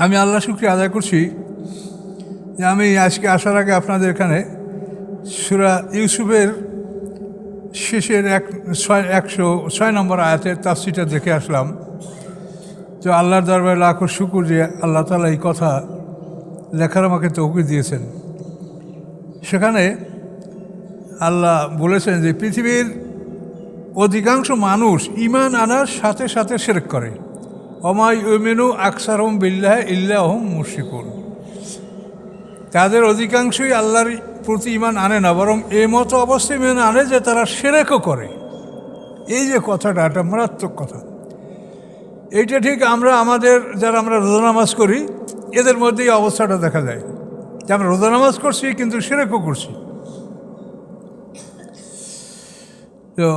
আমি আল্লাহ শুকরিয়া আদায় করছি যে আমি আজকে আসার আগে আপনাদের এখানে সূরা ইউসুফের শেষের 106 নম্বর আয়াতের তাফসীরটা দেখে আসলাম। তো আল্লাহর দরবারে লাখো শুকর যে আল্লাহ তাআলা এই কথা লেখার আমাকে তৌফিক দিয়েছেন। সেখানে আল্লাহ বলেছেন যে পৃথিবীর অধিকাংশ মানুষ ঈমান আনার সাথে সাথে শিরক করে। ওমা ইউমিনু আকসারহুম বিল্লাহি ইল্লা হুম মুশরিকুন। তাদের অধিকাংশই আল্লাহর প্রতি ঈমান আনে না, বরং এই মতো অবস্থায় ঈমান আনে যে তারা শিরকও করে। এই যে কথাটা, একটা মারাত্মক কথা। এইটা ঠিক আমাদের যারা আমরা রোজা নামাজ করি এদের মধ্যেই অবস্থাটা দেখা যায় যে আমরা রোজা নামাজ করছি কিন্তু শিরকও করছি। তো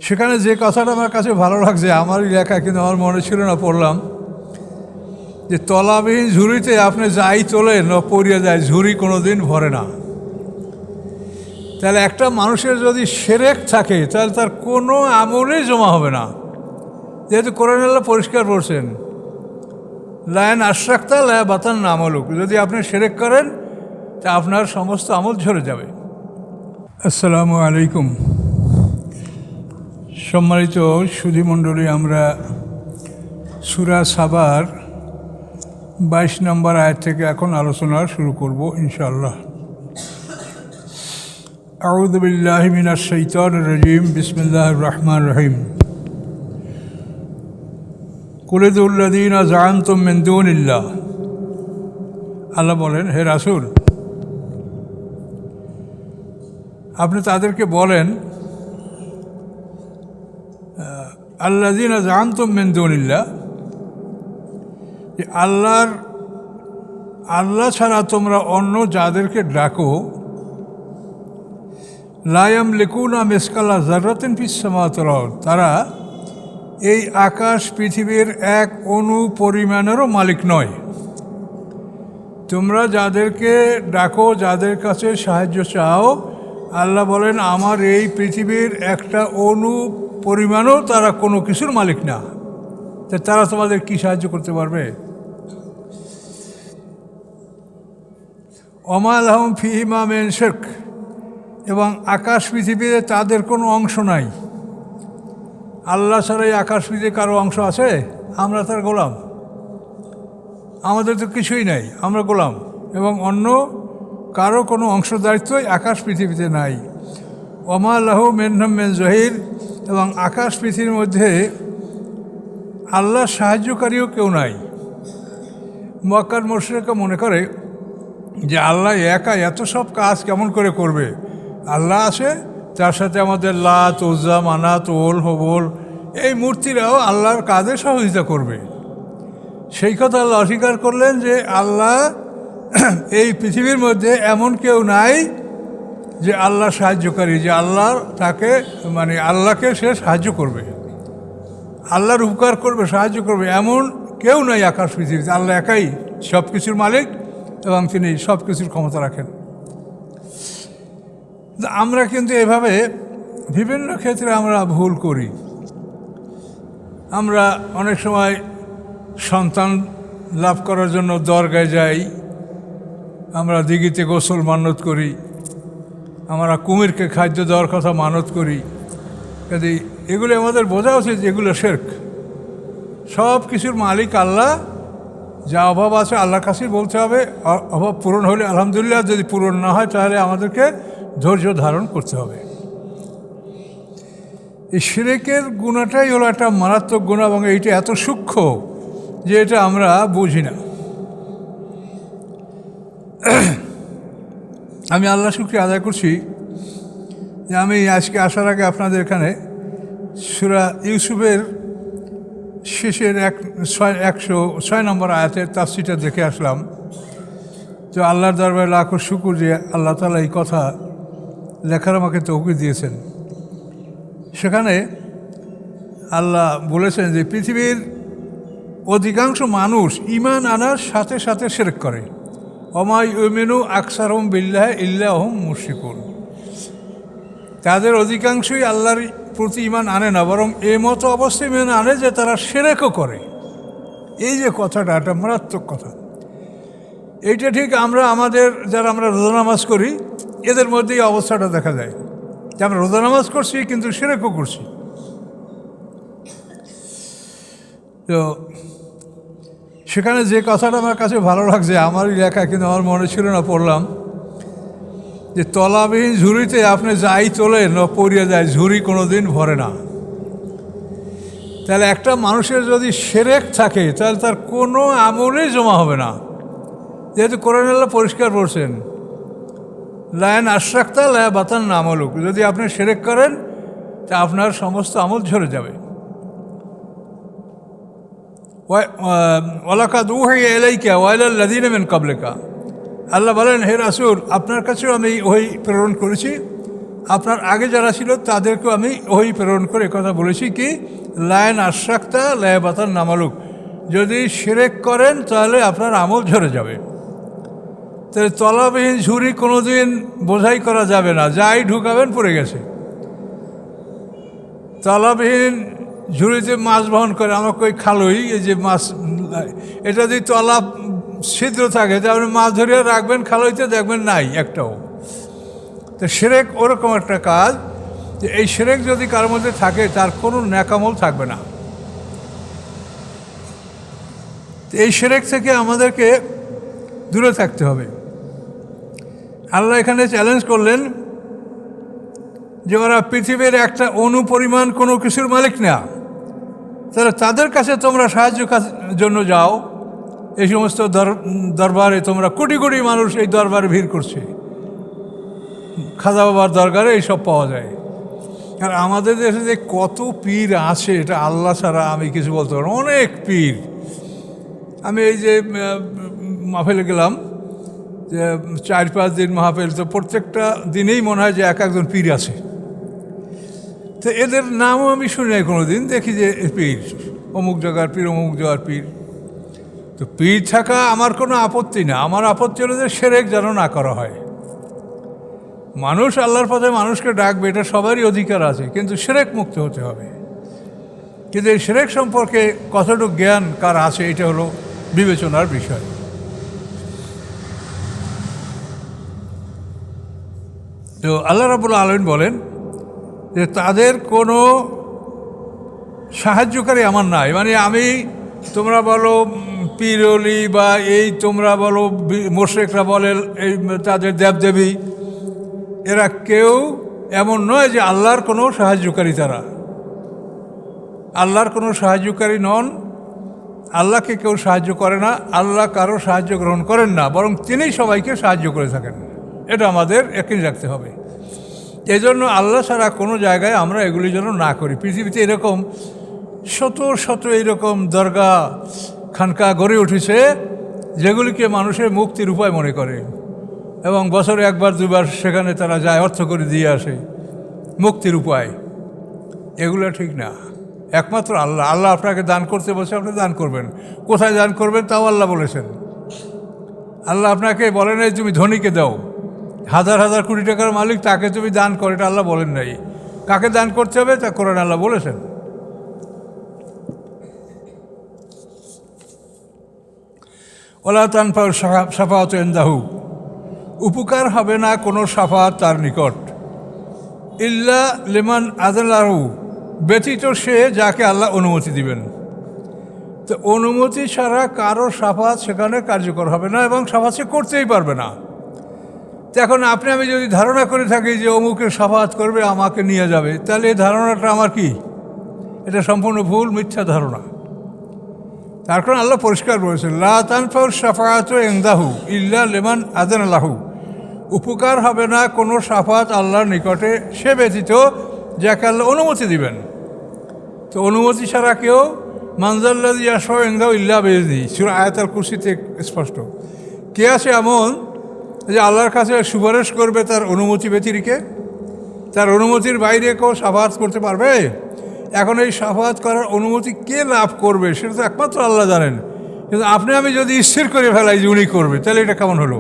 সেখানে যে কথাটা আমার কাছে ভালো লাগছে, আমারই লেখা কিন্তু আমার মনে ছিল না, পড়লাম যে তলাবিহীন ঝুড়িতে আপনি যাই তোলেন পড়িয়ে যায়, ঝুড়ি কোনো দিন ভরে না। তাহলে একটা মানুষের যদি শিরক থাকে তাহলে তার কোনো আমলই জমা হবে না, যেহেতু কোরআন আল্লাহ পরিষ্কার বলছেন লায়ন আশরাকতা লায়া বাতান না আমলুক। যদি আপনি শিরক করেন তা আপনার সমস্ত আমল ঝরে যাবে। আসসালামু আলাইকুম। সম্মানিত সুধীমণ্ডলী, আমরা সূরা সাবার 22 নম্বর আয়াত থেকে এখন আলোচনা শুরু করব ইনশাআল্লাহ। আউযু বিল্লাহি মিনাশ শাইতানির রাজিম। বিসমিল্লাহির রহমানির রহিম। কুল উদউল্লাযীনা যাআমতুম মিন দুনিল্লাহ। আল্লাহ বলেন, হে রাসূল, আপনি তাদেরকে বলেন আল্লাযীনা যাআমতুম মিন দুনিল্লাহ, যে আল্লাহ ছাড়া তোমরা অন্য যাদেরকে ডাকো, লা ইয়ামলিকুনা মিসকালা যাররাতিন ফিস সামাওয়াতি ওয়াল আরদ, তারা এই আকাশ পৃথিবীর এক অণু পরিমাণেরও মালিক নয়। তোমরা যাদেরকে ডাকো, যাদের কাছে সাহায্য চাও, আল্লাহ বলেন আমার এই পৃথিবীর একটা অণু পরিমাণও তারা কোনো কিছুর মালিক না। তারা তোমাদের কি সাহায্য করতে পারবে? ওমা লাহুম ফীহিমা মিন শিরক, এবং আকাশ পৃথিবীতে তাদের কোনো অংশ নাই। আল্লাহ ছাড়া এই আকাশ পৃথিবীতে কারো অংশ আছে? আমরা তার গোলাম, আমাদের তো কিছুই নাই, আমরা গোলাম, এবং অন্য কারো কোনো অংশদারিত্বই আকাশ পৃথিবীতে নাই। ওমা লাহু মিনহুম মিন জহির, এবং আকাশ পৃথিবীর মধ্যে আল্লাহর সাহায্যকারীও কেউ নাই। মক্কার মুশরিকরা মনে করে যে আল্লাহ একা এত সব কাজ কেমন করে করবে। আল্লাহ আছে, তার সাথে আমাদের লাত, উজ্জা, মানাত, ওল, হবল এই মূর্তিরাও আল্লাহর কাজে সহযোগিতা করবে। সেই কথা আল্লাহ অস্বীকার করলেন যে আল্লাহ এই পৃথিবীর মধ্যে এমন কেউ নাই যে আল্লাহ সাহায্যকারী, যে আল্লাহ তাকে আল্লাহকে সে সাহায্য করবে, আল্লাহর উপকার করবে, সাহায্য করবে, এমন কেউ নাই আকাশ পৃথিবীতে। আল্লাহ একাই সব কিছুর মালিক এবং তিনি সব কিছুর ক্ষমতা রাখেন। আমরা কিন্তু এভাবে বিভিন্ন ক্ষেত্রে আমরা ভুল করি। আমরা অনেক সময় সন্তান লাভ করার জন্য দরগায় যাই, আমরা দিঘিতে গোসল মানত করি, আমরা কুমিরকে খাদ্য দেওয়ার কথা মানত করি। কাজে এগুলো আমাদের বোঝা উচিত এগুলো শিরক। সব কিছুর মালিক আল্লাহ, যা অভাব আছে আল্লাহর কাছেই বলতে হবে। অভাব পূরণ হলে আলহামদুলিল্লাহ, যদি পূরণ না হয় তাহলে আমাদেরকে ধৈর্য ধারণ করতে হবে। এই শিরকের গুণাটাই হলো একটা মারাত্মক গুণ, এবং এইটা এত সূক্ষ্ম যে এটা আমরা বুঝি না। আমি আল্লাহ শুকরিয়া আদায় করছি যে আমি আজকে আসার আগে আপনাদের এখানে সূরা ইউসুফের শেষের 106 নম্বর আয়াতের তাফসীরটা দেখে আসলাম। তো আল্লাহর দরবারে লাখো শুকর যে আল্লাহ তাআলা এই কথা লেখার আমাকে তৌফিক দিয়েছেন। সেখানে আল্লাহ বলেছেন যে পৃথিবীর অধিকাংশ মানুষ ঈমান আনার সাথে সাথে শিরক করে। ওমা ইউমিনু আকসারহুম বিল্লাহি ইল্লা হুম মুশরিকুন। তাদের অধিকাংশই আল্লাহর প্রতি ঈমান আনে না, বরং এই মতো অবস্থায় ঈমান আনে যে তারা শিরকও করে। এই যে কথাটা, একটা মারাত্মক কথা। এইটা ঠিক আমাদের যারা আমরা রোজা নামাজ করি এদের মধ্যেই অবস্থাটা দেখা যায় যে আমরা রোজা নামাজ করছি কিন্তু শিরকও করছি। তো সেখানে যে কথাটা আমার কাছে ভালো লাগছে, আমারই লেখা কিন্তু আমার মনে ছিল না, পড়লাম যে তলাবিহীন ঝুড়িতে আপনি যাই তোলেন পড়িয়ে যায়, ঝুড়ি কোনো দিন ভরে না। তাহলে একটা মানুষের যদি শিরক থাকে তাহলে তার কোনো আমলই জমা হবে না, যেহেতু কোরআন আল্লাহ পরিষ্কার বলছেন লায়ন আশরাকতা লায়া বাতান আমলুক, যদি আপনি শিরক করেন তা আপনার সমস্ত আমল ঝরে যাবে। ওয়ালাকাদ উহিয়া ইলাইকা ওয়া ইলাল লাযিনা মিন ক্বাবলিকা, আল্লাহ বলেন হে রাসূল আপনার কাছেও আমি ওহী প্রেরণ করেছি, আপনার আগে যারা ছিল তাদেরকেও আমি ওহী প্রেরণ করে কথা বলেছি কি লায়ন আশরাকতা লায়া বাতান আমলুক, যদি শিরক করেন তাহলে আপনার আমল ঝরে যাবে। তাহলে তলাবিহীন ঝুড়ি কোনো দিন বোঝাই করা যাবে না, যাই ঢুকাবেন পড়ে গেছে। তলাবিহীন ঝুড়িতে মাছ বহন করে, আমাকে ওই খালই এই যে মাছ, এটা যদি তলা ছিদ্র থাকে তাহলে মাছ ধরিয়ে রাখবেন খালইতে, দেখবেন নাই একটাও। তো শিরক ওরকম একটা কাজ যে এই শিরক যদি কারোর মধ্যে থাকে তার কোনো নেকামল থাকবে না। এই শিরক থেকে আমাদেরকে দূরে থাকতে হবে। আল্লাহ এখানে চ্যালেঞ্জ করলেন যে ওরা পৃথিবীর একটা অনুপরিমাণ কোনো কিছুর মালিক না, তাহলে তাদের কাছে তোমরা সাহায্য জন্য যাও। এই সমস্ত দরবারে তোমরা কোটি কোটি মানুষ এই দরবারে ভিড় করছে, খাজা বাবার দরবারে এইসব পাওয়া যায়। আর আমাদের দেশে যে কত পীর আছে এটা আল্লাহ ছাড়া আমি কিছু বলতে পারবো, অনেক পীর। আমি এই যে মাহফিলে গেলাম, যে 4-5 দিন মাহফিল, তো প্রত্যেকটা দিনেই মনে হয় যে এক একজন পীর আছে। তো এদের নামও আমি শুনি নাই কোনো দিন, দেখি যে পীর অমুক জায়গার পীর, অমুক জায়গার পীর। তো পীর থাকা আমার কোনো আপত্তি না, আমার আপত্তি হলো যে শিরক যেন না করা হয়। মানুষ আল্লাহর পথে মানুষকে ডাকবে, এটা সবারই অধিকার আছে, কিন্তু শিরক মুক্ত হতে হবে। কিন্তু এই শিরক সম্পর্কে কতটুকু জ্ঞান কার আছে এটা হলো বিবেচনার বিষয়। তো আল্লাহ রাব্বুল আলামিন বলেন যে তাদের কোনো সাহায্যকারী আমার নাই, মানে আমি, তোমরা বলো পীরলি বা এই তোমরা বলো মুশরিকরা বলে এই তাদের দেবদেবী, এরা কেউ এমন নয় যে আল্লাহর কোনো সাহায্যকারী। তারা আল্লাহর কোনো সাহায্যকারী নন, আল্লাহকে কেউ সাহায্য করে না, আল্লাহ কারো সাহায্য গ্রহণ করেন না, বরং তিনিই সবাইকে সাহায্য করে থাকেন। এটা আমাদের একই রাখতে হবে। এই জন্য আল্লাহ ছাড়া কোনো জায়গায় আমরা এগুলি যেন না করি। পৃথিবীতে এরকম শত শত এইরকম দরগা খানকা গড়ে উঠেছে যেগুলিকে মানুষের মুক্তির উপায় মনে করে, এবং বছরে 1-2বার সেখানে তারা যায়, অর্থ করে দিয়ে আসে মুক্তির উপায়। এগুলো ঠিক না। একমাত্র আল্লাহ, আল্লাহ আপনাকে দান করতে বলছে, আপনি দান করবেন। কোথায় দান করবেন তাও আল্লাহ বলেছেন। আল্লাহ আপনাকে বলেন নাই তুমি ধনীকে দাও, হাজার হাজার কোটি টাকার মালিক তাকে তুমি দান করো, এটা আল্লাহ বলেন নাই। কাকে দান করতে হবে তা কোরআন আল্লাহ বলেছেন। ওলা তানফাউ শাফাআত ইনদাহু, উপকার হবে না কোনো শাফাত তার নিকট, ইল্লা লিমান আযাল্লাহু, ব্যতীত সে যাকে আল্লাহ অনুমতি দিবেন। তো অনুমতি ছাড়া কারো শাফাত সেখানে কার্যকর হবে না, এবং শাফাত সে করতেই পারবে না। তো এখন আপনি আমি যদি ধারণা করে থাকি যে অমুকের শাফাত করবে আমাকে নিয়ে যাবে, তাহলে এই ধারণাটা আমার কি? এটা সম্পূর্ণ ভুল, মিথ্যা ধারণা। তার কারণ আল্লাহ পরিষ্কার বলেছেন লা তানফাউ শাফাআতু ইনদাহু ইল্লা লিমান আযানা লাহু, উপকার হবে না কোনো শাফাত আল্লাহর নিকটে সে ব্যতীত যাকে আল্লাহ অনুমতি দিবেন। তো অনুমতি ছাড়া কেউ, মানজাল্লাযী ইয়াশফাউ ইনদাহু ইল্লা বিইযনিহি, সূরা আয়াতুল কুরসিতে স্পষ্ট। কে আছে এমন যে আল্লাহর কাছে সুপারিশ করবে তার অনুমতি ব্যতিরেকে? তার অনুমতির বাইরে কেউ শাফাত করতে পারবে? এখন এই শাফাত করার অনুমতি কে লাভ করবে সেটা তো একমাত্র আল্লাহ জানেন। কিন্তু আপনি আমি যদি স্থির করে ফেলাই যে উনি করবে, তাহলে এটা কেমন হলো?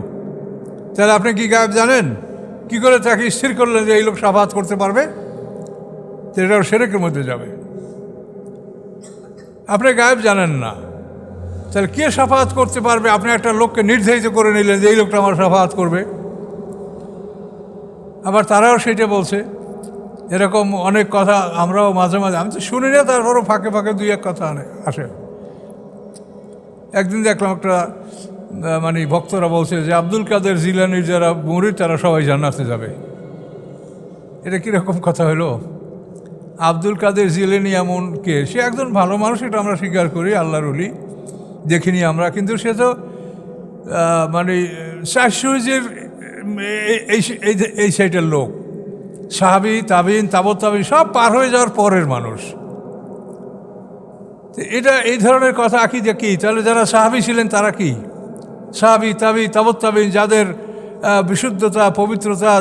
তাহলে আপনি কি গায়েব জানেন? কি করে তাকে স্থির করলেন যে এই লোক শাফাত করতে পারবে? এটাও শিরকের মধ্যে যাবে। আপনি গায়েব জানেন না, তাহলে কে শাফাআত করতে পারবে? আপনি একটা লোককে নির্ধারিত করে নিলেন যে এই লোকটা আমার শাফাআত করবে। আবার তারাও সেটা বলছে। এরকম অনেক কথা আমরাও মাঝে মাঝে, আমি তো শুনি না, তারপরও ফাঁকে ফাঁকে দুই এক কথা আসে। একদিন দেখলাম একটা মানে ভক্তরা বলছে যে আব্দুল কাদের জিলানির যারা মুরিদ তারা সবাই জান্নাতে যাবে। এটা কীরকম কথা হলো? আব্দুল কাদের জিলানি এমন কে? সে একজন ভালো মানুষ, এটা আমরা স্বীকার করি, আল্লাহর ওলি, দেখিনি আমরা, কিন্তু সে তো মানে শাহসুইজের এই সাইডের লোক, সাহাবি তাবিন তাবত তাবিন সব পার হয়ে যাওয়ার পরের মানুষ। এটা এই ধরনের কথা আকিদা কি? তাহলে যারা সাহাবি ছিলেন তারা কি? সাহাবি তাবি তাবত তাবিন যাদের বিশুদ্ধতা পবিত্রতা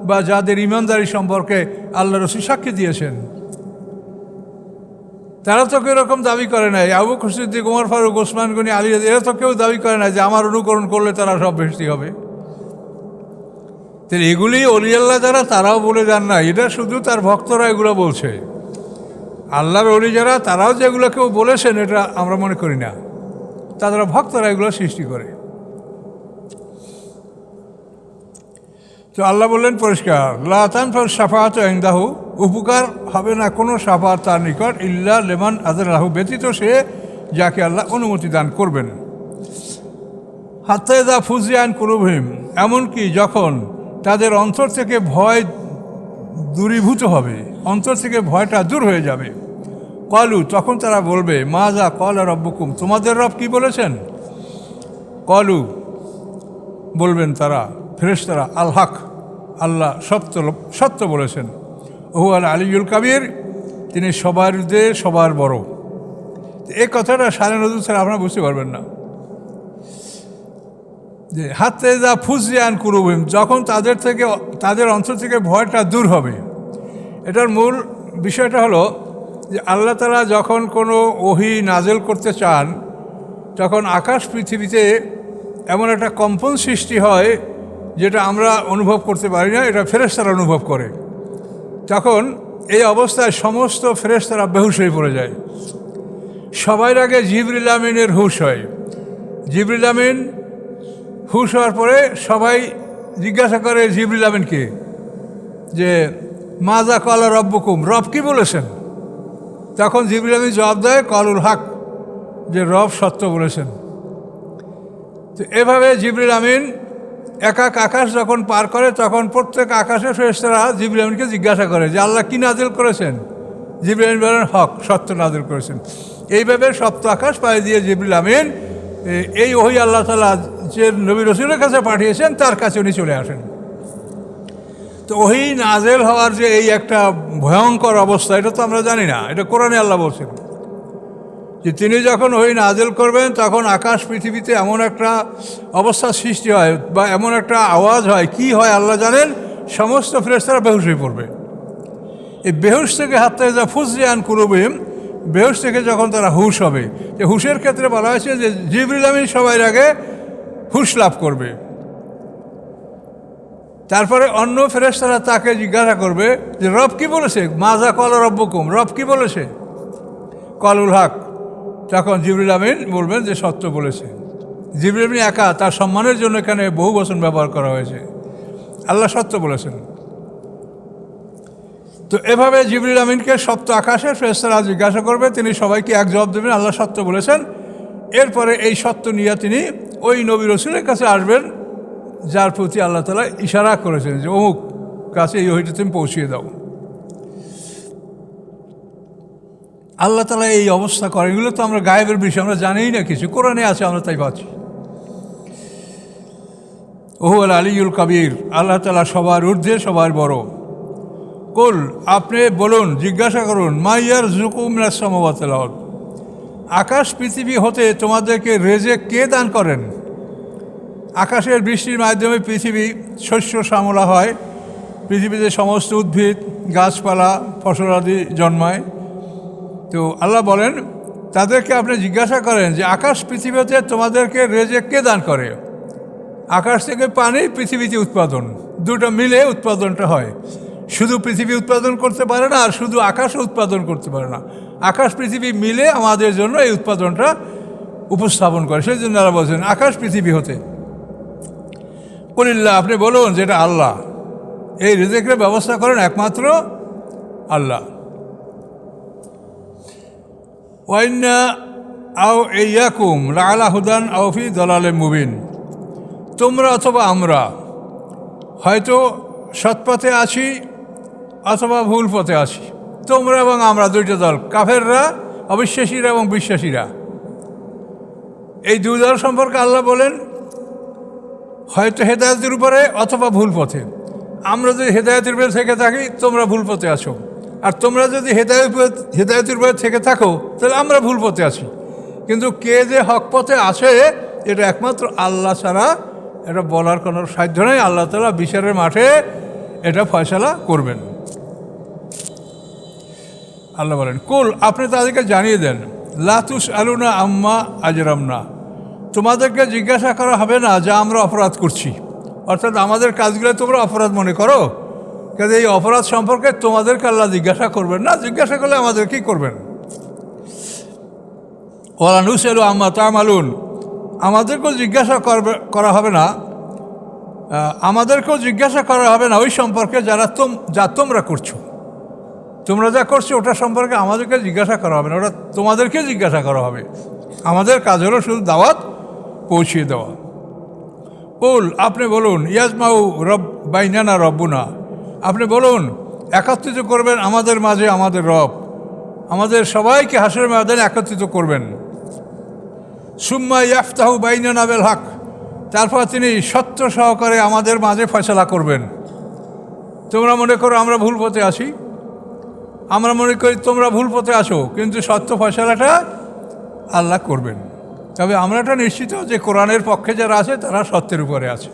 বা যাদের ইমানদারি সম্পর্কে আল্লাহ রাসূল সাক্ষী দিয়েছেন, তারা তো কেউ এরকম দাবি করে নাই। আবু বকর সিদ্দিক, ওমর ফারুক, ওসমান গনি, আলী, এরা তো কেউ দাবি করে না যে আমার অনুকরণ করলে তারা সব বেহেশতি হবে। তাহলে এগুলি অলি আল্লাহ যারা, তারাও বলে যান না, এটা শুধু তার ভক্তরা এগুলো বলছে। আল্লাহর অলি যারা, তারাও যেগুলো কেউ বলেছেন এটা আমরা মনে করি না, তারা ভক্তরা এগুলো সৃষ্টি করে। তো আল্লাহ বললেন পরিষ্কার, লা তানফাউ শাফাআতু ইনদাহু, উপকার হবে না কোনো শাফাআত তার নিকট, ইল্লা লিমান আযনাহু, ব্যতীত সে যাকে আল্লাহ অনুমতি দান করবেন। হাত্তা ইযা ফুজিয়া আন কুলুবিহিম, এমনকি যখন তাদের অন্তর থেকে ভয় দূরীভূত হবে, অন্তর থেকে ভয়টা দূর হয়ে যাবে। কলু, তখন তারা বলবে, মাজা ক্বালা রাব্বুকুম, তোমাদের রব কি বলেছেন? কলু, বলবেন তারা ফেরেশতারা, আল হক, আল্লাহ সত্য বলেছেন। ওহু আল আলিয়ুল কাবির, তিনি সবার ঊর্ধ্বে সবার বড়। এই কথাটা সারা নজরুল ছাড়া আপনারা বুঝতে পারবেন না। যে হাতে যা ফুজিয়ান কুলুবিহিম, যখন তাদের অন্তর থেকে ভয়টা দূর হবে। এটার মূল বিষয়টা হলো যে আল্লাহ তাআলা যখন কোনো ওহী নাজেল করতে চান, তখন আকাশ পৃথিবীতে এমন একটা কম্পন সৃষ্টি হয় যেটা আমরা অনুভব করতে পারি না, এটা ফেরেশতারা অনুভব করে। তখন এই অবস্থায় সমস্ত ফেরেশতারা বেহুশ হয়ে পড়ে যায়। সবার আগে জিবরিল আমিনের হুশ হয়। জিবরিল আমিন হুশ হওয়ার পরে সবাই জিজ্ঞাসা করে জিবরিল আমিনকে যে মাজা ক্বালা রাব্বুকুম, রব কি বলেছেন? তখন জিবরিল আমিন জবাব দেয় ক্বালুল হক, যে রব সত্য বলেছেন। তো এভাবে জিবরিল আমিন এক এক আকাশ যখন পার করে, তখন প্রত্যেক আকাশের ফেরেশতারা জিবরিল আমিনকে জিজ্ঞাসা করে যে আল্লাহ কি নাজিল করেছেন? জিবরিল আমিন বলেন হক, সত্য নাজিল করেছেন। এইভাবে সপ্ত আকাশ পাড়ি দিয়ে জিবরিল আমিন এই ওহী আল্লাহ তাআলা যে নবী রাসূলের কাছে পাঠিয়েছেন তার কাছে উনি চলে আসেন। তো ওহী নাজেল হওয়ার যে এই একটা ভয়ঙ্কর অবস্থা, এটা তো আমরা জানি না, এটা কোরআনে আল্লাহ বলছেন যে তিনি যখন ওহী নাজেল করবেন তখন আকাশ পৃথিবীতে এমন একটা অবস্থা সৃষ্টি হয় বা এমন একটা আওয়াজ হয়, কি হয় আল্লাহ জানেন, সমস্ত ফেরেশতারা বেহুশ হয়ে পড়বে। এই বেহুশ থেকে হাত্তা ইযা ফুজিয়া আন কুলুবিহিম, বেহুশ থেকে যখন তারা হুশ হবে, যে হুশের ক্ষেত্রে বলা হয়েছে যে জিবরিল আমিন সবার আগে হুশ লাভ করবে। তারপরে অন্য ফেরেশতারা তাকে জিজ্ঞাসা করবে যে রব কি বলেছে? মাজা ক্বালা রাব্বুকুম, রব কি বলেছে? ক্বালুল হক, তখন জিবরিল আমিন বলবেন যে সত্য বলেছে। জিবরিল আমিন একা, তার সম্মানের জন্য এখানে বহু বচন ব্যবহার করা হয়েছে। আল্লাহ সত্য বলেছেন। তো এভাবে জিবরিল আমিনকে সপ্ত আকাশের ফেরেশতারা জিজ্ঞাসা করবে, তিনি সবাইকে এক জবাব দেবেন, আল্লাহ সত্য বলেছেন। এরপরে এই সত্য নিয়ে তিনি ওই নবী রাসূলের কাছে আসবেন যার প্রতি আল্লাহ তাআলা ইশারা করেছেন যে অমুক কাছে এই ওহীটা তুমি পৌঁছিয়ে দাও। আল্লাহ তাআলা এই অবস্থা করেন। এগুলো তো আমরা গায়েবের বিষয়, আমরা জানিই না কিছু, কোরআনে আছে, আমরা তাই পাচ্ছি। ওহু আল আলিয়ুল কাবির, আল্লাহ তাআলা সবার ঊর্ধ্বে সবার বড়। কুল, আপনি বলুন, জিজ্ঞাসা করুন, মাইয়ার জুকুম মিনাস সামাওয়াতি ওয়াল আরদ, আকাশ পৃথিবী হতে তোমাদেরকে রেজেক কে দান করেন? আকাশের বৃষ্টির মাধ্যমে পৃথিবী শস্য শ্যামলা হয়, পৃথিবীতে সমস্ত উদ্ভিদ গাছপালা ফসলাদি জন্মায়। তো আল্লাহ বলেন তাদেরকে আপনি জিজ্ঞাসা করেন যে আকাশ পৃথিবীতে তোমাদেরকে রেজেক কে দান করে? আকাশ থেকে পানি, পৃথিবীতে উৎপাদন, দুটো মিলে উৎপাদনটা হয়। শুধু পৃথিবী উৎপাদন করতে পারে না, আর শুধু আকাশও উৎপাদন করতে পারে না। আকাশ পৃথিবী মিলে আমাদের জন্য এই উৎপাদনটা উপস্থাপন করে। সেই জন্য আল্লাহ বলছেন আকাশ পৃথিবী হতে। কুলিল্লাহ, আপনি বলুন যেটা আল্লাহ, এই রিজিকের ব্যবস্থা করেন একমাত্র আল্লাহ। ওয়াইন্না আও ইয়াকুম লাআলা হুদান আও ফি দালালিম মুবিন, তোমরা অথবা আমরা হয়তো সৎপথে আছি অথবা ভুল পথে আছি। তোমরা এবং আমরা দুইটা দল, কাফেররা অবিশ্বাসীরা এবং বিশ্বাসীরা। এই দুই দল সম্পর্কে আল্লাহ বলেন হয়তো হেদায়েতের উপরে অথবা ভুল পথে। আমরা যদি হেদায়েতের উপরে থেকে থাকি তোমরা ভুল পথে আছো, আর তোমরা যদি হেদায়েতের উপরে থেকে থাকো তাহলে আমরা ভুল পথে আছি। কিন্তু কে যে হক পথে আছে এটা একমাত্র আল্লাহ ছাড়া এটা বলার কোনো সাধ্য নেই। আল্লাহ তাআলা বিচারের মাঠে এটা ফয়সালা করবেন। আল্লাহ বলেন কুল, আপনি তাদেরকে জানিয়ে দেন লা তুসআলুনা আম্মা আজরামনা, তোমাদেরকে জিজ্ঞাসা করা হবে না যা আমরা অপরাধ করছি। অর্থাৎ আমাদের কাজগুলো তোমরা অপরাধ মনে করো, কাজে এই অপরাধ সম্পর্কে তোমাদেরকে আল্লাহ জিজ্ঞাসা করবেন না। জিজ্ঞাসা করলে আমাদের কী করবেন? ওয়ালা নুসআলু আম্মা তা'মালুন, আমাদেরকেও জিজ্ঞাসা করা হবে না, আমাদেরকেও জিজ্ঞাসা করা হবে না ওই সম্পর্কে যা তোমরা করছো। তোমরা যা করছো ওটা সম্পর্কে আমাদেরকে জিজ্ঞাসা করা হবে না, ওটা তোমাদেরকে জিজ্ঞাসা করা হবে। আমাদের কাজ হলো শুধু দাওয়াত পৌঁছিয়ে দেওয়া। কুল, আপনি বলুন ইয়াজমাউ বাইনানা রব্বুনা, আপনি বলুন একত্রিত করবেন আমাদের মাঝে আমাদের রব, আমাদের সবাইকে হাসরের ময়দানে একত্রিত করবেন। সুম্মা ইয়াফতাহু বাইনানা বিল হক, তারপর তিনি সত্য সহকারে আমাদের মাঝে ফয়সালা করবেন। তোমরা মনে করো আমরা ভুল পথে আছি, আমরা মনে করি তোমরা ভুল পথে আসো, কিন্তু সত্য ফয়সালাটা আল্লাহ করবেন। তবে আমরা এটা নিশ্চিত যে কোরআনের পক্ষে যারা আছে তারা সত্যের উপরে আছে।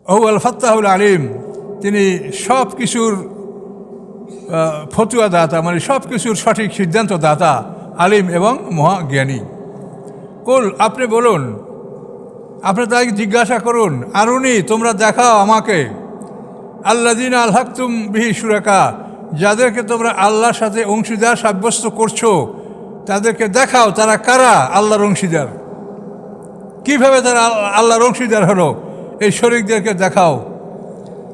আল ফাত্তাহুল আলিম, তিনি সব কিছুর ফতুয়া দাতা, মানে সব কিছুর সঠিক সিদ্ধান্ত দাতা, আলিম এবং মহাজ্ঞানী। কুল, আপনি বলুন, আপনি তাকে জিজ্ঞাসা করুন আরুনি, তোমরা দেখাও আমাকে, আল্লাযীনা আলহাকতুম বিহি শুরাকা, যাদেরকে তোমরা আল্লাহর সাথে অংশীদার সাব্যস্ত করছো তাদেরকে দেখাও তারা কারা আল্লাহর অংশীদার, কীভাবে তারা আল্লাহর অংশীদার হলো, এই শরীকদেরকে দেখাও।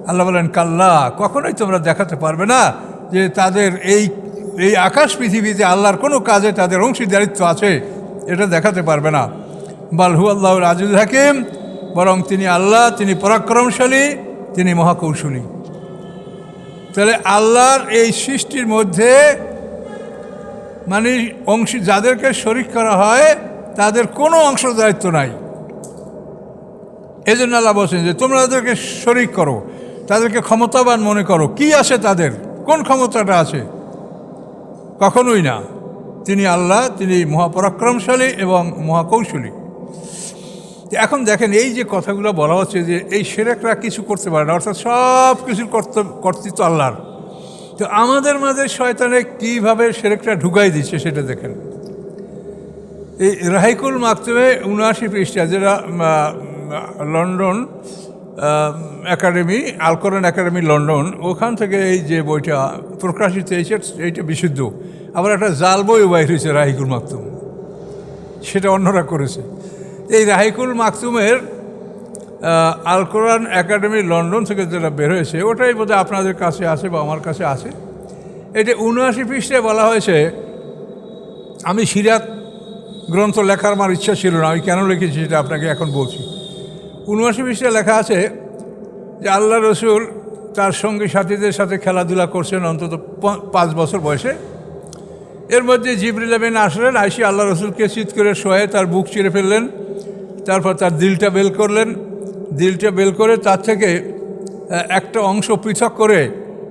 আল্লাহ বলেন কাল্লা, কখনোই তোমরা দেখাতে পারবে না যে তাদের এই আকাশ পৃথিবীতে আল্লাহর কোনো কাজে তাদের অংশীদারিত্ব আছে, এটা দেখাতে পারবে না। বাল হু আল্লাহুল আজিজুল হাকিম, বরং তিনি আল্লাহ, তিনি পরাক্রমশালী, তিনি মহাকৌশলী। তাহলে আল্লাহর এই সৃষ্টির মধ্যে মানে যাদেরকে শরীক করা হয় তাদের কোনো অংশদারিত্ব নাই। এই জন্য আল্লাহ বলছেন যে তোমরা তাদেরকে শরীক করো, তাদেরকে ক্ষমতাবান মনে করো। কি আছে তাদের, কোন ক্ষমতাটা আছে? কখনোই না। তিনি আল্লাহ, তিনি মহাপরাক্রমশালী এবং মহাকৌশলী। এখন দেখেন এই যে কথাগুলো বলা হচ্ছে যে এই শিরকরা কিছু করতে পারে না, অর্থাৎ সব কিছুর কর্তৃত্ব আল্লাহর। তো আমাদের মাঝে শয়তানে কীভাবে শিরকটা ঢুকাই দিচ্ছে সেটা দেখেন। এই রাহিকুল মাকতুমে 79 পৃষ্ঠা, যেটা লন্ডন একাডেমি, আল কোরআন একাডেমি লন্ডন, ওখান থেকে এই যে বইটা প্রকাশিত হয়েছে এইটা বিশুদ্ধ। আবার একটা জাল বইও বাইর হয়েছে রাহিকুল মাকতুম, সেটা অন্যরা করেছে। এই রাহিকুল মাকতুমের আল কোরআন একাডেমি লন্ডন থেকে যেটা বের হয়েছে ওটাই বোধহয় আপনাদের কাছে আছে বা আমার কাছে আছে। এটা 79 পৃষ্ঠায় বলা হয়েছে, আমি সিরাত গ্রন্থ লেখার আমার ইচ্ছা ছিল না, আমি কেন লিখেছি সেটা আপনাকে এখন বলছি। 79 পৃষ্ঠায় লেখা আছে যে আল্লাহ রসুল তার সঙ্গী সাথীদের সাথে খেলাধুলা করছেন অন্তত 5 বছর বয়সে। এর মধ্যে জিবরিল আমিন আসলেন, আইসি আল্লাহ রসুলকে চিৎ করে শোয়ে তার বুক চিরে ফেললেন, তারপর তার দিলটা বের করলেন। দিলটা বের করে তার থেকে একটা অংশ পৃথক করে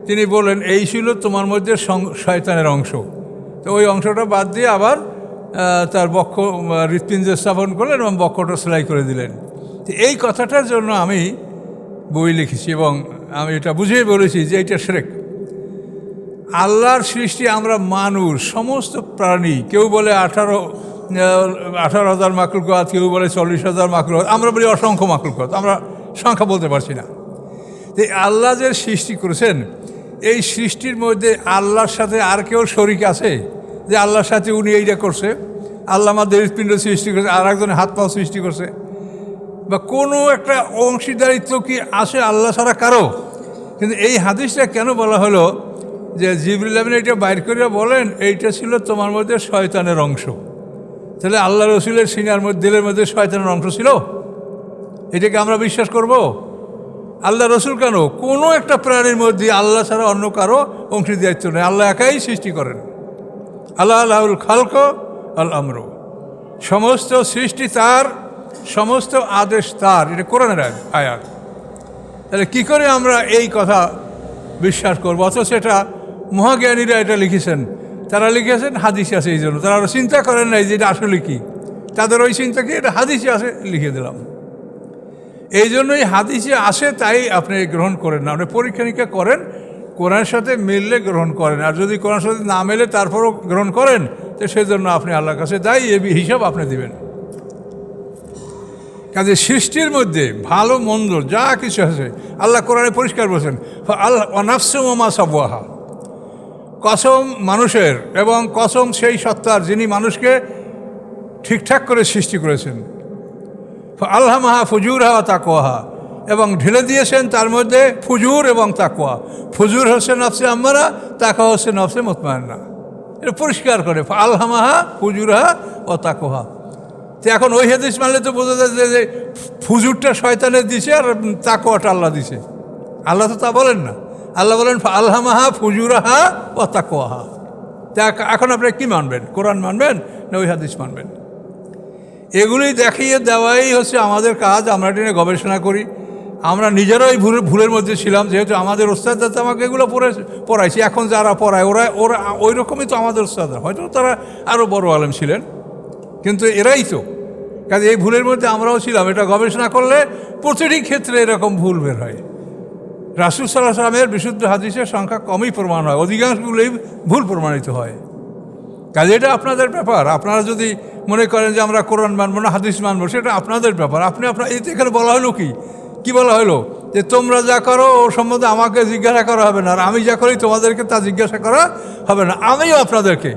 তিনি বললেন এই ছিল তোমার মধ্যে শয়তানের অংশ। তো ওই অংশটা বাদ দিয়ে আবার তার বক্ষ হৃৎপিণ্ডে স্থাপন করলেন এবং বক্ষটা সেলাই করে দিলেন। তো এই কথাটার জন্য আমি বই লিখেছি এবং আমি এটা বুঝিয়ে বলেছি যে এইটা শিরক। আল্লাহর সৃষ্টি আমরা মানুষ, সমস্ত প্রাণী, কেউ বলে 18,000 মাখলুকাত, কেউ বলে 40,000 মাখলুকাত, আমরা বলি অসংখ্য মাখলুকাত, আমরা সংখ্যা বলতে পারছি না। এই আল্লাহ যে সৃষ্টি করেছেন এই সৃষ্টির মধ্যে আল্লাহর সাথে আর কেউ শরিক আছে যে আল্লাহর সাথে উনি এইটা করছে? আল্লাহ আমাদের হৃৎপিণ্ড সৃষ্টি করছে, আর একজনের হাত পাও সৃষ্টি করছে, বা কোনো একটা অংশীদারিত্ব কি আসে আল্লাহ ছাড়া কারো? কিন্তু এই হাদিসটা কেন বলা হলো যে জিবরিল আমিন এটা বাইর করে বলেন এইটা ছিল তোমার মধ্যে শয়তানের অংশ? তাহলে আল্লাহ রসুলের সিনার মধ্যে, দিলের মধ্যে শয়তানের অংশ ছিল? এটাকে আমরা বিশ্বাস করব? আল্লাহ রসুল কেন, কোনো একটা প্রাণীর মধ্যে আল্লাহ ছাড়া অন্য কারো অংশীদারিত্ব নেই, আল্লাহ একাই সৃষ্টি করেন। আল্লাহ আল্লাহুল খালক আল আমর, সমস্ত সৃষ্টি তার, সমস্ত আদেশ তার, এটা কোরআনের আয়াত। তাহলে কী করে আমরা এই কথা বিশ্বাস করবো? অথচ এটা মহাজ্ঞানীরা এটা লিখেছেন, তারা লিখেছেন হাদিসে আছে, এই জন্য তারা চিন্তা করেন নাই যে এটা আসলে কি, তাদের ওই চিন্তা কি, এটা হাদিসে আছে লিখে দিলাম। এই জন্যই হাদিসে আসে তাই আপনি গ্রহণ করেন না, আপনি পরীক্ষা নিরীক্ষা করেন, কোরআনের সাথে মিললে গ্রহণ করেন, আর যদি কোরআনের সাথে না মেলে তারপরও গ্রহণ করেন, তো সেজন্য আপনি আল্লাহর কাছে দায়ী, এ হিসাব আপনি দিবেন। কাজে সৃষ্টির মধ্যে ভালো মন্দ যা কিছু আছে আল্লাহ কোরআনে পরিষ্কার বলছেন, আল্লাহ অনাফসুম ওমা সাবওয়াহা, কসম মানুষের এবং কসম সেই সত্তার যিনি মানুষকে ঠিকঠাক করে সৃষ্টি করেছেন। আল্লামাহা ফুজুরহা তাকওয়াহা, এবং ঢেলে দিয়েছেন তার মধ্যে ফুজুর এবং তাকওয়া। ফুজুর হচ্ছে নফসে আম্মারা, তাকওয়া হচ্ছে নফসে মুতমাইন্না। এটা পরিষ্কার করে আল্লামাহা ফুজুরহা ও তাকওয়াহা। তো এখন ওই হাদিস মানলে তো বোঝা যায় যে ফুজুরটা শয়তানের দিছে আর তাকওয়াটা আল্লাহ দিছে। আল্লাহ তো তা বলেন না, আল্লাহ বলেন আল্লামাহা ফুজুরাহা ও তাকওয়াহা। তা এখন আপনি কি মানবেন, কোরআন মানবেন না ওই হাদিস মানবেন? এগুলি দেখিয়ে দেওয়াই হচ্ছে আমাদের কাজ। আমরা এটা নিয়ে গবেষণা করি, আমরা নিজেরাও এই ভুলের মধ্যে ছিলাম, যেহেতু আমাদের ওস্তাদরা আমাকে এগুলো পড়াইছে। এখন যারা পড়ায় ওরা ওই রকমই তো আমাদের ওস্তাদরা, হয়তো তারা আরও বড় আলেম ছিলেন, কিন্তু এরাই তো। কাজে এই ভুলের মধ্যে আমরাও ছিলাম। এটা গবেষণা করলে প্রতিটি ক্ষেত্রে এরকম ভুল বের হয়। রাসূল সাল্লাল্লাহু আলাইহি ওয়াসাল্লামের বিশুদ্ধ হাদিসের সংখ্যা কমই প্রমাণ হয়, অধিকাংশগুলোই ভুল প্রমাণিত হয়। কাজে এটা আপনাদের ব্যাপার। আপনারা যদি মনে করেন যে আমরা কোরআন মানবো না হাদিস মানবো, সেটা আপনাদের ব্যাপার। আপনার এই এখানে বলা হলো কি বলা হলো যে তোমরা যা করো ওর সম্বন্ধে আমাকে জিজ্ঞাসা করা হবে না, আর আমি যা করি তোমাদেরকে তা জিজ্ঞাসা করা হবে না। আমিও আপনাদেরকে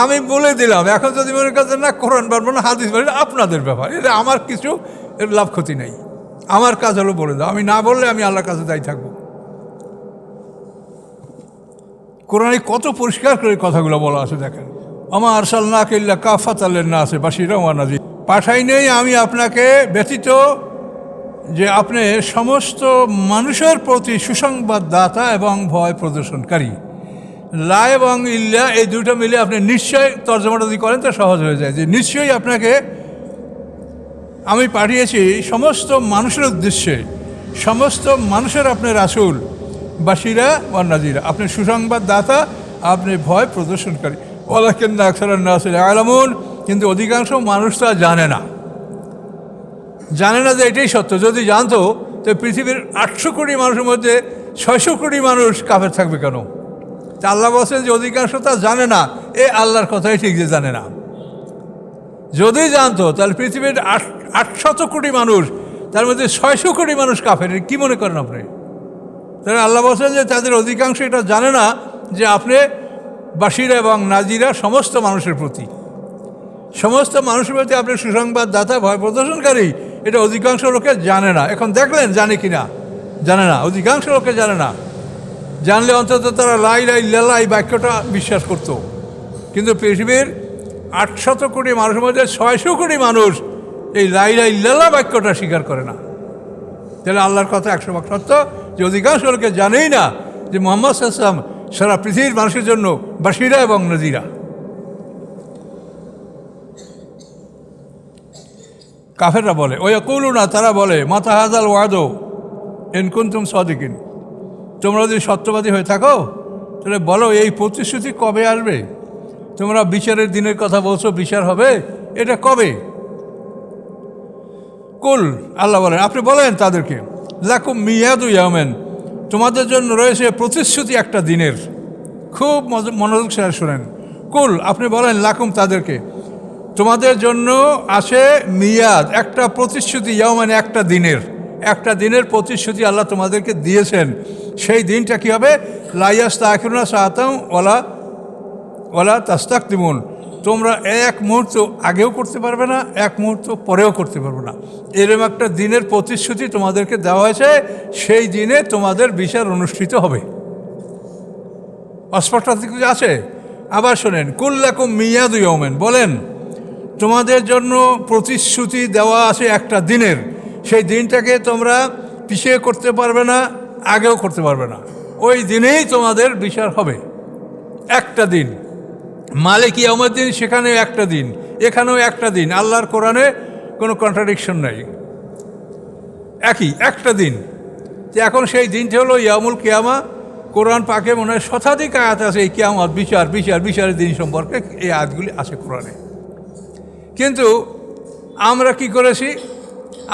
আমি বলে দিলাম। এখন যদি মনে করেন না কোরআন মানবো না হাদিস মানবো, এটা আপনাদের ব্যাপার, এটা আমার কিছু এর লাভ ক্ষতি নেই। আমার কাজ হলো বলে দাও, আমি না বললে আমি আল্লাহর কাছে দায়ী থাকবো। কোরআনে কত পরিষ্কার করে কথাগুলো বলা আছে দেখেন। আমা আরসালনাকা ইল্লা কাফাতাল লিন-নাসি বাশীরান ওয়া নাযীর, পাঠাই নেই আমি আপনাকে ব্যতীত যে আপনি সমস্ত মানুষের প্রতি সুসংবাদদাতা এবং ভয় প্রদর্শনকারী। লা এবং ইল্লা এই দুটো মিলে আপনি নিশ্চয় তর্জমাটা যদি করেন তা সহজ হয়ে যায়, যে নিশ্চয়ই আপনাকে আমি পাঠিয়েছি সমস্ত মানুষের উদ্দেশ্যে, সমস্ত মানুষের আপনি রাসূল, বাশীরা ওয়া নাযীরা, আপনি সুসংবাদদাতা, আপনি ভয় প্রদর্শনকারী। ওয়ালাকিন্না আকসারান নাসি লা ইয়ালামুন, কিন্তু অধিকাংশ মানুষ তা জানে না যে এটাই সত্য। যদি জানতো তো পৃথিবীর 800 কোটি মানুষের মধ্যে 600 কোটি মানুষ কাফের থাকবে কেন? তা আল্লাহ বলছেন যে অধিকাংশ তা জানে না। এ আল্লাহর কথাই ঠিক যে জানে না। যদি জানতো তাহলে পৃথিবীর 800 কোটি মানুষ, তার মধ্যে 600 কোটি মানুষ কাফের। কি মনে করেন আপনি? তাহলে আল্লাহ বলছেন যে তাদের অধিকাংশ এটা জানে না যে আপনি বাশীরা এবং নাযীরা সমস্ত মানুষের প্রতি, সমস্ত মানুষের প্রতি আপনি সুসংবাদদাতা, ভয় প্রদর্শনকারী। এটা অধিকাংশ লোকে জানে না। এখন দেখলেন জানে কি না? জানে না, অধিকাংশ লোকে জানে না। জানলে অন্তত তারা লা ইলাহা ইল্লাল্লাহ এই বাক্যটা বিশ্বাস করত। কিন্তু পৃথিবীর 800 কোটি মানুষের মধ্যে 600 কোটি মানুষ এই লা ইলাহা ইল্লাল্লাহ বাক্যটা স্বীকার করে না। তাহলে আল্লাহর কথা 100% সত্য যে অধিকাংশ লোকে জানেই না যে মুহাম্মদ সাল্লাল্লাহু আলাইহি ওয়াসাল্লাম সারা পৃথিবীর মানুষের জন্য বাশীরা এবং নাযীরা। কাফেররা বলে, ওয়া ইয়াকুলুনা, তারা বলে, মাতা হাযাল ওয়াদু ইন কুনতুম সাদিকিন, তোমরা যদি সত্যবাদী হয়ে থাকো তাহলে বলো এই প্রতিশ্রুতি কবে আসবে? তোমরা বিচারের দিনের কথা বলছো, বিচার হবে, এটা কবে? কুল, আল্লাহ বলেন, আপনি বলেন তাদেরকে, লাকুম মিয়াদু ইয়াউমিন, তোমাদের জন্য রয়েছে প্রতিশ্রুতি একটা দিনের। খুব মনোযোগ সহকারে শুনেন। কুল, আপনি বলেন, লাকুম তাদেরকে, তোমাদের জন্য আছে মিয়াদ, একটা প্রতিশ্রুতি, ইয়াউমিন একটা দিনের প্রতিশ্রুতি আল্লাহ তোমাদেরকে দিয়েছেন। সেই দিনটা কী হবে? লাইয়াস্তাখিরুনা সাআতাম ওয়ালা তাস্তাকদিমুন। তোমরা এক মুহূর্ত আগেও করতে পারবে না, এক মুহূর্ত পরেও করতে পারবে না। এরকম একটা দিনের প্রতিশ্রুতি তোমাদেরকে দেওয়া হয়েছে, সেই দিনে তোমাদের বিচার অনুষ্ঠিত হবে। অস্পষ্টতা কিছু আছে? আবার শোনেন, কুল্লাকুম মিয়াদু ইয়াউমিন, বলেন তোমাদের জন্য প্রতিশ্রুতি দেওয়া আছে একটা দিনের, সেই দিনটাকে তোমরা পিছিয়ে করতে পারবে না, আগেও করতে পারবে না। ওই দিনেই তোমাদের বিচার হবে। একটা দিন, মালিক ইয়াউমিদ্দিন, সেখানেও একটা দিন, এখানেও একটা দিন। আল্লাহর কোরআনে কোনো কন্ট্রাডিকশন নাই, একই একটা দিন। এখন সেই দিনটি হলো ইয়ামুল কিয়ামা। কোরআন পাকে মনে হয় শতাধিক আয়াত আছে এই কিয়ামত, বিচারের দিন সম্পর্কে এই আয়াতগুলি আছে কোরআনে। কিন্তু আমরা কি করেছি?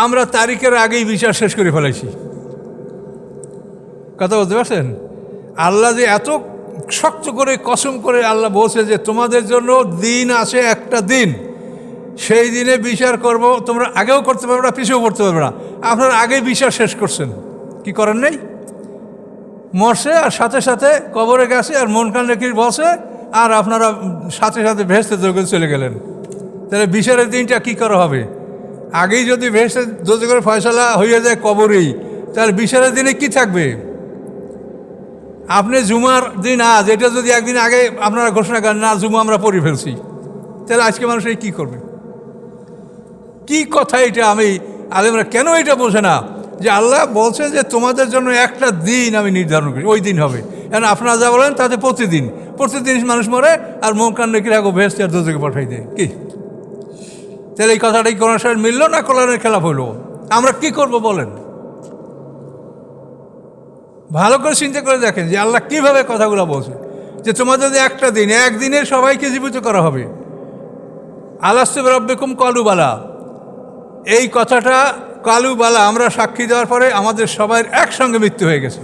আমরা তারিখের আগেই বিচার শেষ করে ফেলেছি। কথা বলতে পারছেন? আল্লাহ যে এত শক্ত করে কসম করে আল্লাহ বলছে যে তোমাদের জন্য দিন আছে, একটা দিন, সেই দিনে বিচার করব। তোমরা আগেও করতে পারবে না, পিছিয়েও করতে পারবে না। আপনারা আগেই বিচার শেষ করছেন, কি করেন নেই? মরছে আর সাথে সাথে কবরে গেছে আর মন কান রেখির বসে, আর আপনারা সাথে সাথে ভেস্তে দোজখে চলে গেলেন। তাহলে বিচারের দিনটা কি করা হবে? আগেই যদি ভেস্তে দোজখের ফয়সালা হয়ে যায় কবরেই, তাহলে বিচারের দিনে কি থাকবে? আপনি জুমার দিন আজ, এটা যদি একদিন আগে আপনারা ঘোষণা করেন না জুমা আমরা পড়ে ফেলছি, তাহলে আজকে মানুষ এই কী করবে? কি কথা এটা? আলেমরা কেন এটা বোঝে না যে আল্লাহ বলছেন যে তোমাদের জন্য একটা দিন আমি নির্ধারণ করি, ওই দিন হবে। কেন আপনারা যা বলেন তাতে প্রতিদিন মানুষ মরে আর মন কান রেখে রাখো ভেস্তে আর দোজখে পাঠাই দেয় কি? তাহলে এই কথাটাই কোরআনের সাথে মিলল না কোরআনের খেলাফ হইল? আমরা কি করব বলেন? ভালো করে চিন্তা করে দেখেন যে আল্লাহ কীভাবে কথাগুলো বলছে যে তোমাদের যদি একটা দিন, একদিনে সবাইকে জীবিত করা হবে। আলাস্তু বিরাব্বিকুম ক্বালু বালা, এই কথাটা কালু বালা আমরা সাক্ষী দেওয়ার পরে আমাদের সবাই একসঙ্গে মৃত্যু হয়ে গেছে,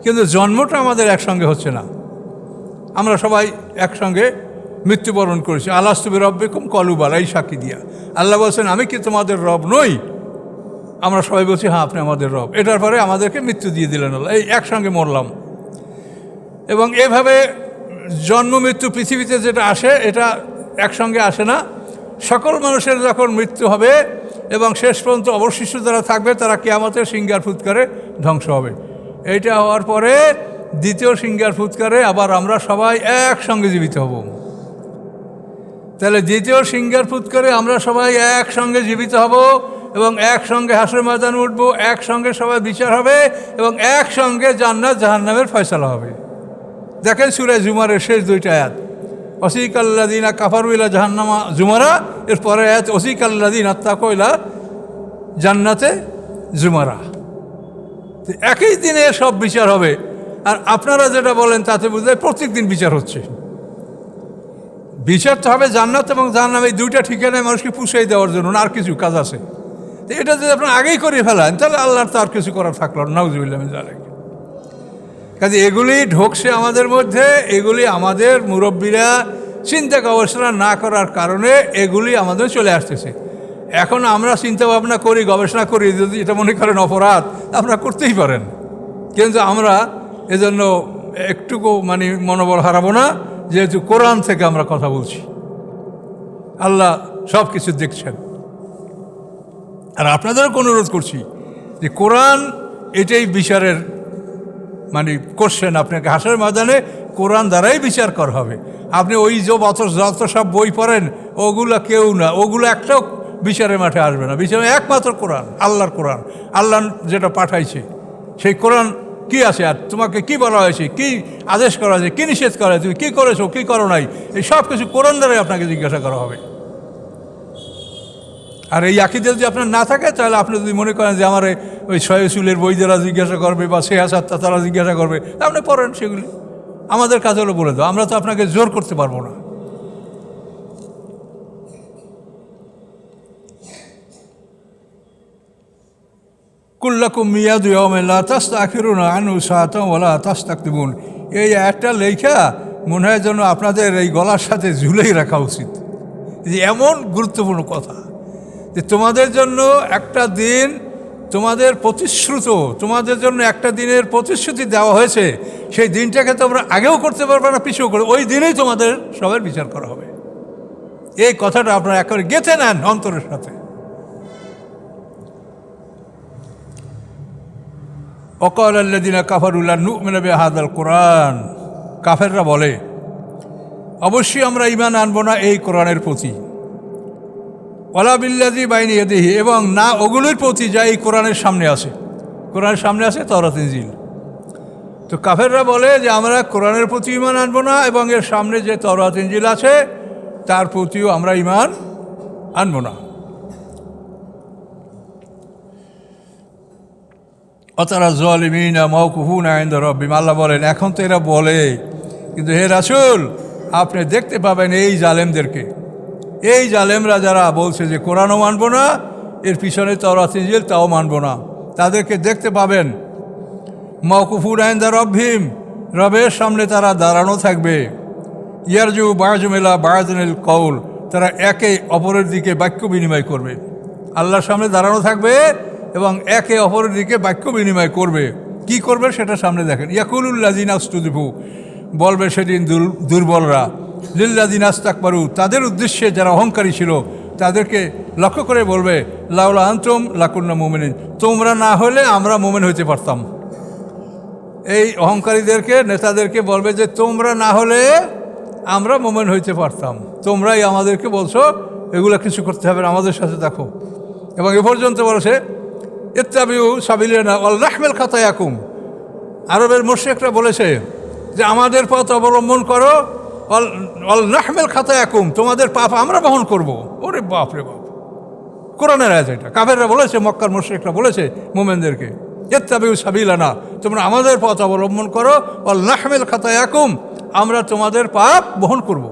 কিন্তু জন্মটা আমাদের একসঙ্গে হচ্ছে না। আমরা সবাই একসঙ্গে মৃত্যুবরণ করেছি। আলাস্তু বিরাব্বিকুম ক্বালু বালা, এই সাক্ষী দিয়া আল্লাহ বলছেন আমি কি তোমাদের রব নই? আমরা সবাই বলছি হ্যাঁ আপনি আমাদের রব। এটার পরে আমাদেরকে মৃত্যু দিয়ে দিলেন আল্লাহ, এই একসঙ্গে মরলাম। এবং এভাবে জন্ম মৃত্যু পৃথিবীতে যেটা আসে এটা একসঙ্গে আসে না। সকল মানুষের যখন মৃত্যু হবে এবং শেষ পর্যন্ত অবশিষ্ট যারা থাকবে তারা কিয়ামতের সিংহার ফুৎকারে ধ্বংস হবে। এইটা হওয়ার পরে দ্বিতীয় সিংহার ফুৎকারে আবার আমরা সবাই একসঙ্গে জীবিত হব। তাহলে দ্বিতীয় সিংহার ফুৎকারে আমরা সবাই একসঙ্গে জীবিত হব এবং একসঙ্গে হাসরের ময়দানে উঠবো, একসঙ্গে সবাই বিচার হবে এবং একসঙ্গে জান্নাত জাহান্নামের ফয়সালা হবে। দেখেন সূরা জুমারের শেষ দুইটা আয়াত, ওয়াসিকাল্লাযীনা কাফারু ইলা জাহান্নামা জুমারা, এর পরের আয়াত ওয়াসিকাল্লাযীনা তাকাউ ইলা জান্নাতে জুমারা। একই দিনে সব বিচার হবে। আর আপনারা যেটা বলেন তাতে বুঝলে প্রত্যেক দিন বিচার হচ্ছে। বিচার তো হবে জান্নাত এবং জাহান্নাম, এই দুইটা ঠিকানায় মানুষকে পুষিয়ে দেওয়ার জন্য, আর কিছু কাজ আছে। তো এটা যদি আপনারা আগেই করে ফেলেন তাহলে আল্লাহর তো আর কিছু করার থাকলো না। নাউজুবিল্লাহ মিন যালিক। কাজে এগুলি ঢোকছে আমাদের মধ্যে, এগুলি আমাদের মুরব্বীরা চিন্তা গবেষণা না করার কারণে এগুলি আমাদের চলে আসতেছে। এখন আমরা চিন্তা ভাবনা করি, গবেষণা করি, যদি এটা মনে করেন অপরাধ আপনারা করতেই পারেন, কিন্তু আমরা এজন্য একটুকু মনোবল হারাবো না, যেহেতু কোরআন থেকে আমরা কথা বলছি। আল্লাহ সব কিছু দেখছেন। আর আপনাদেরও অনুরোধ করছি যে কোরআন এটাই বিচারের কোশ্চেন। আপনাকে হাসরের ময়দানে কোরআন দ্বারাই বিচার করা হবে। আপনি ওই যত সব বই পড়েন ওগুলো কেউ না, ওগুলো একটাও বিচারের মাঠে আসবে না। বিচারে একমাত্র কোরআন, আল্লাহর কোরআন, আল্লাহ যেটা পাঠাইছে সেই কোরআন কি আছে, আর তোমাকে কি বলা হয়েছে, কি আদেশ করা হয়েছে, কি নিষেধ করা হয়েছে, তুমি কী করেছো কী করো নাই, এই সব কিছু কোরআন দ্বারাই আপনাকে জিজ্ঞাসা করা হবে। আর এই আকীদা যদি আপনার না থাকে তাহলে আপনি যদি মনে করেন যে আমার ওই শয়ে সুলের বই যারা জিজ্ঞাসা করবে বা সেহাসাত্তা তারা জিজ্ঞাসা করবে, আপনি পড়েন সেগুলি। আমাদের কাজ হলো বলে দাও, আমরা তো আপনাকে জোর করতে পারবো না। কুল্লাকুম মিয়াদু ইয়াউমিন লা তাস্তাখিরুনা আনহু সাআতান ওয়া লা তাস্তাকদিমুন, এই একটা লেখা মনে হয় যেন আপনাদের এই গলার সাথে ঝুলেই রাখা উচিত। যে এমন গুরুত্বপূর্ণ কথা যে তোমাদের জন্য একটা দিন, তোমাদের প্রতিশ্রুত, তোমাদের জন্য একটা দিনের প্রতিশ্রুতি দেওয়া হয়েছে, সেই দিনটাকে তোমরা আগেও করতে পারবে না, পিছিয়েও করে, ওই দিনেই তোমাদের সবার বিচার করা হবে। এই কথাটা আপনারা একেবারে গেঁথে নেন অন্তরের সাথে। ওয়াকাল আল্লাযীনা কাফারু লান নু'মিনা বিহাযাল কুরআন, কাফেররা বলে অবশ্যই আমরা ঈমান আনবো না এই কোরআনের প্রতি, ওয়ালা বিল্লাযী বাইনা ইয়াদিহি, এবং না ওগুলোর প্রতি যা এই কোরআনের সামনে আছে। কোরআনের সামনে আছে তাওরাত ইনজিল। তো কাফেররা বলে যে আমরা কোরআনের প্রতি ঈমান আনবো না, এবং এর সামনে যে তাওরাত ইনজিল আছে তার প্রতিও আমরা ঈমান আনবো না। অতারা যালিমিনা মাওকুফুনা ইনদা রাব্বিহিম, আল্লাহ বলেন এখন তো এরা বলে, কিন্তু হে রাসূল আপনি দেখতে পাবেন এই জালেমদেরকে, এই জালেমরা যারা বলছে যে কোরআনও মানবো না, এর পিছনে তাওরাত ইনজিল তাও মানবো না, তাদেরকে দেখতে পাবেন মাওকুফুনা ইনদা রাব্বিহিম, রবের সামনে তারা দাঁড়ানো থাকবে। ইয়ারজু বা'যুহুম ইলা বা'যিল কওল, তারা একে অপরের দিকে বাক্য বিনিময় করবে। আল্লাহর সামনে দাঁড়ানো থাকবে এবং একে অপরের দিকে বাক্য বিনিময় করবে। কি করবে সেটা সামনে দেখেন। ইয়াকুলুল লাযিনা ইসতুযিফু, বলবে সেদিন দুর্বলরা, লিল্লাযিনা ইসতাকবারু, তাদের উদ্দেশ্যে যারা অহংকারী ছিল তাদেরকে লক্ষ্য করে বলবে, লাউলা আনতুম লাকুন্না মুমিনিন, তোমরা না হলে আমরা মুমিন হইতে পারতাম। এই অহংকারীদেরকে, নেতাদেরকে বলবে যে তোমরা না হলে আমরা মুমিন হইতে পারতাম, তোমরাই আমাদেরকে বলছো এগুলো কিছু করতে হবে না, আমাদের সাথে দেখো। এবং এ পর্যন্ত বলেছে ইত্তাবিউ সাবিলানা ওয়াল নাহমিল খাতায়াকুম, আরবের মুশরিকরা বলেছে যে আমাদের পথ অবলম্বন করো, ওয়াল নাহমিল খাতায়াকুম, তোমাদের পাপ আমরা বহন করব। ওরে বাপ রে বাপ, কোরআনের আয়াত এটা। কাফেররা বলেছে, মক্কার মুশরিকরা বলেছে মুমিনদেরকে, ইত্তাবিউ সাবিলানা, তোমরা আমাদের পথ অবলম্বন করো, ওয়াল নাহমিল খাতায়াকুম, আমরা তোমাদের পাপ বহন করব।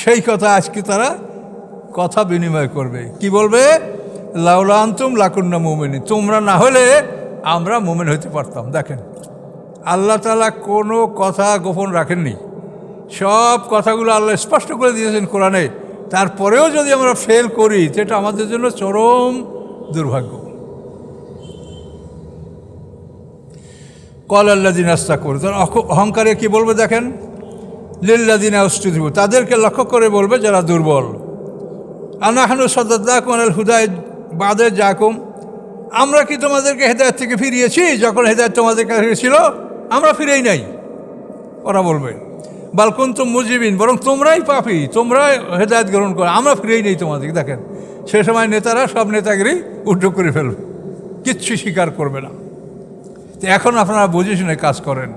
সেই কথা আজকে তারা কথা বিনিময় করবে, কি বলবে, লাউলা আনতুম লাকুন্না মুমিনিন, তোমরা না হলে আমরা মুমিন হইতে পারতাম। দেখেন আল্লাহ তাআলা কোনো কথা গোপন রাখেননি, সব কথাগুলো আল্লাহ স্পষ্ট করে দিয়েছেন কোরআনে। তারপরেও যদি আমরা ফেল করি সেটা আমাদের জন্য চরম দুর্ভাগ্য। ক্বালা আল্লাযীনা ইসতাকবারু, অহংকারে কি বলবে দেখেন, লিল্লাযীনা ইসতুযিফু, তাদেরকে লক্ষ্য করে বলবে যারা দুর্বল, আনাহনু সাদাদনাকুম আলাল হুদা বাদে জাকুম, আমরা কি তোমাদেরকে হেদায়েত থেকে ফিরিয়েছি যখন হেদায়েত তোমাদের কাছে ছিল? আমরা ফিরেই নাই। ওরা বলবে বাল কুনতুম মুজরিমিন, বরং তোমরাই পাপী, তোমরা হেদায়েত গ্রহণ করো, আমরা ফিরেই নেই তোমাদেরকে। দেখেন সে সময় নেতারা সব নেতাগিরি উল্টো করে ফেলবে, কিচ্ছু স্বীকার করবে না। তো এখন আপনারা বুঝে শুনে কাজ করেন।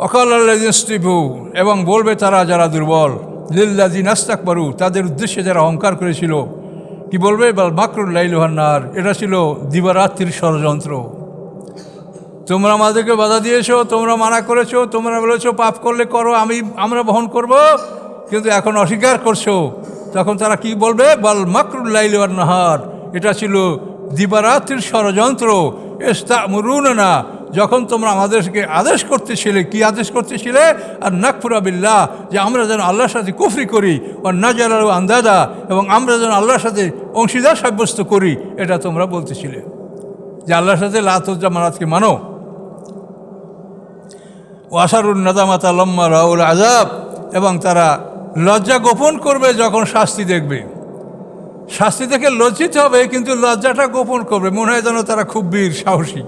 ওয়াকাল আল্লাযীনা ইসতাকবারু, এবং বলবে তারা যারা দুর্বল, লিল্লাযীনা ইসতাকবারু, তাদের উদ্দেশ্যে যারা অহংকার করেছিল, কি বলবে, বাল মাকরুল লাইলি ওয়ান নাহার, এটা ছিল দিবারাত্রির ষড়যন্ত্র। তোমরা আমাদেরকে বাধা দিয়েছো, তোমরা মানা করেছো, তোমরা বলেছো পাপ করলে করো, আমরা বহন করব, কিন্তু এখন অস্বীকার করছো। তখন তারা কি বলবে, বাল মাকরুল লাইলি ওয়ান নাহার, এটা ছিল দিবারাত্রির ষড়যন্ত্র। ইস্তা'মুরুনা, যখন তোমরা আমাদেরকে আদেশ করতেছিলে, কি আদেশ করতেছিলে, আর নাকফুরা বিল্লাহ, যে আমরা যেন আল্লাহর সাথে কুফরি করি, আর নাজালাহু আন্দাদা, এবং আমরা যেন আল্লাহর সাথে অংশীদার সাব্যস্ত করি, এটা তোমরা বলতেছিলে, যে আল্লাহর সাথে লাত উজ্জা মানাতকে মানো। ওয়াসারুন নাদামাতা লাম্মা রাউল আযাব, এবং তারা লজ্জা গোপন করবে যখন শাস্তি দেখবে। শাস্তি দেখে লজ্জিত হবে, কিন্তু লজ্জাটা গোপন করবে, মনে হয় যেন তারা খুব বীর সাহসী।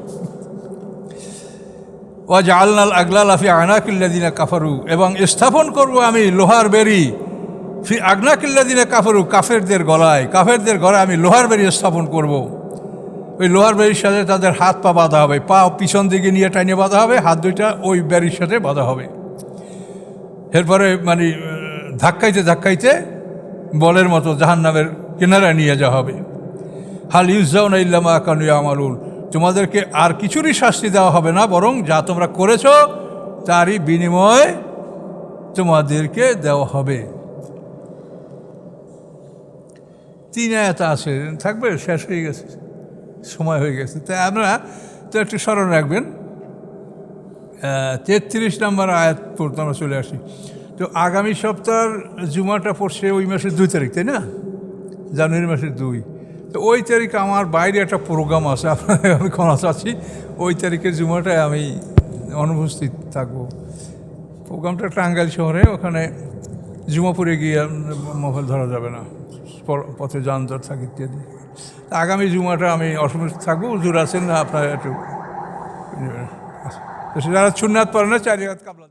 ওয়াজআলনাল আগলালা ফি আনাকিল্লাযিনা কাফারু, এবং স্থাপন করব আমি লোহার বেড়ি, ফি আনাকিল্লাযিনা কাফারু, কাফেরদের গলায় আমি লোহার বেড়ি স্থাপন করব। ওই লোহার বেড়ির সাথে তাদের হাত পা বাঁধা হবে, পা পিছন দিকে নিয়ে টাইনে বাঁধা হবে, হাত দুইটা ওই বেড়ির সাথে বাঁধা হবে। এরপরে মানে ধাক্কাইতে ধাক্কাইতে বলের মতো জাহান্নামের কিনারায় নিয়ে যাওয়া হবে। হাল ইউজাউনা ইল্লা মা কানু ইয়ামালুন, তোমাদেরকে আর কিছুরই শাস্তি দেওয়া হবে না, বরং যা তোমরা করেছ তারই বিনিময় তোমাদেরকে দেওয়া হবে। 3 আয়াত আছে, থাকবে, শেষ হয়ে গেছে, সময় হয়ে গেছে। তাই আমরা তো একটু স্মরণ রাখবেন, 33 নম্বর আয়াত পড়তে আমরা চলে আসি। তো আগামী সপ্তাহের জুমাটা পড়ছে ওই মাসের 2 তারিখ, তাই না? জানুয়ারি মাসের 2। তো ওই তারিখে আমার বাইরে একটা প্রোগ্রাম আছে, আপনাদের আমি ক্ষমা চাচ্ছি, ওই তারিখের জুমাটায় আমি অনুপস্থিত থাকবো। প্রোগ্রামটা টাঙ্গাইল শহরে, ওখানে জুমাপুরে গিয়ে মোবাইল ধরা যাবে না, পথে যানজট থাকে ইত্যাদি। আগামী জুমাটা আমি অসুস্থ থাকবো, হুজুর আছেন না, আপনারা একটু যারা সুন্নাত পড়ে না 4 রাকাত কাবলা